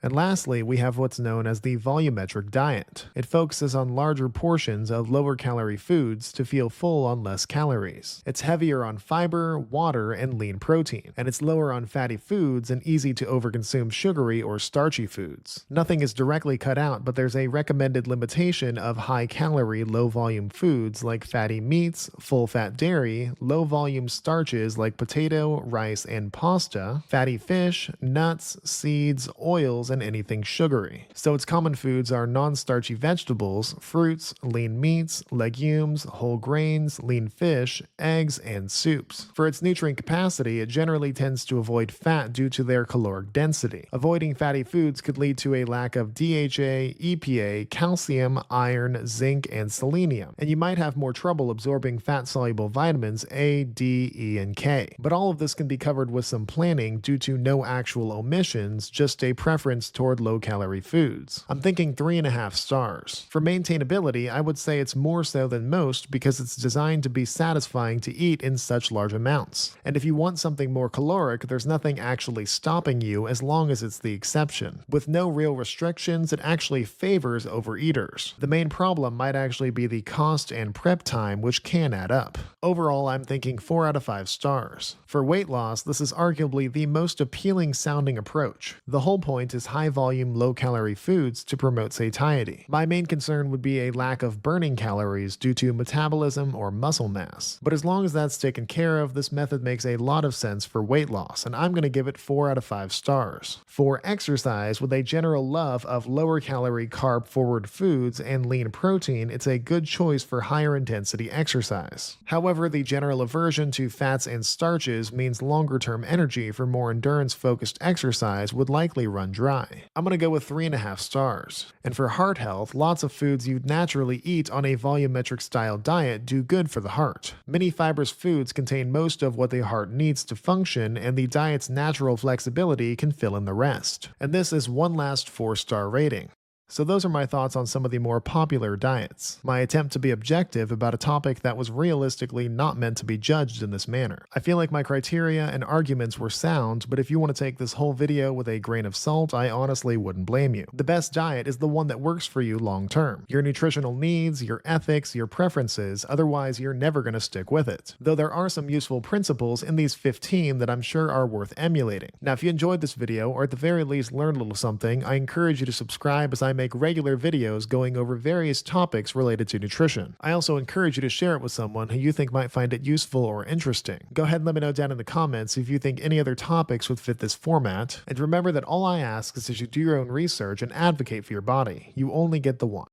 And lastly, we have what's known as the volumetric diet. It focuses on larger portions of lower calorie foods to feel full on less calories. It's heavier on fiber, water, and lean protein, and it's lower on fatty foods and easy to overconsume sugary or starchy foods. Nothing is directly cut out, but there's a recommended limitation of high calorie, low volume foods like fatty meats, full fat dairy, low volume starches like potato, rice, and pasta, fatty fish, nuts, seeds, oils, and anything sugary. So its common foods are non-starchy vegetables, fruits, lean meats, legumes, whole grains, lean fish, eggs, and soups. For its nutrient capacity, it generally tends to avoid fat due to their caloric density. Avoiding fatty foods could lead to a lack of DHA, EPA, calcium, iron, zinc, and selenium, and you might have more trouble absorbing fat-soluble vitamins A, D, E, and K. But all of this can be covered with some planning due to no actual omissions, just a preference toward low-calorie foods. I'm thinking 3.5 stars. For maintainability, I would say it's more so than most because it's designed to be satisfying to eat in such large amounts. And if you want something more caloric, there's nothing actually stopping you as long as it's the exception. With no real restrictions, it actually favors overeaters. The main problem might actually be the cost and prep time, which can add up. Overall, I'm thinking 4 out of 5 stars. For weight loss, this is arguably the most appealing sounding approach. The whole point is high volume, low calorie foods to promote satiety. My main concern would be a lack of burning calories due to metabolism or muscle mass. But as long as that's taken care of, this method makes a lot of sense for weight loss, and I'm going to give it 4 out of 5 stars. For exercise, with a general love of lower calorie carb forward foods and lean protein, it's a good choice for higher intensity exercise. However, the general aversion to fats and starches means longer term energy for more endurance focused exercise would likely run dry. I'm going to go with 3.5 stars. And for heart health, lots of foods you'd naturally eat on a volumetric style diet do good for the heart. Many fibrous foods contain most of what the heart needs to function, and the diet's natural flexibility can fill in the rest. And this is one last 4-star rating. So those are my thoughts on some of the more popular diets. My attempt to be objective about a topic that was realistically not meant to be judged in this manner. I feel like my criteria and arguments were sound, but if you want to take this whole video with a grain of salt, I honestly wouldn't blame you. The best diet is the one that works for you long term. Your nutritional needs, your ethics, your preferences, otherwise you're never going to stick with it. Though there are some useful principles in these 15 that I'm sure are worth emulating. Now if you enjoyed this video, or at the very least learned a little something, I encourage you to subscribe as I make regular videos going over various topics related to nutrition. I also encourage you to share it with someone who you think might find it useful or interesting. Go ahead and let me know down in the comments if you think any other topics would fit this format. And remember that all I ask is that you do your own research and advocate for your body. You only get the one.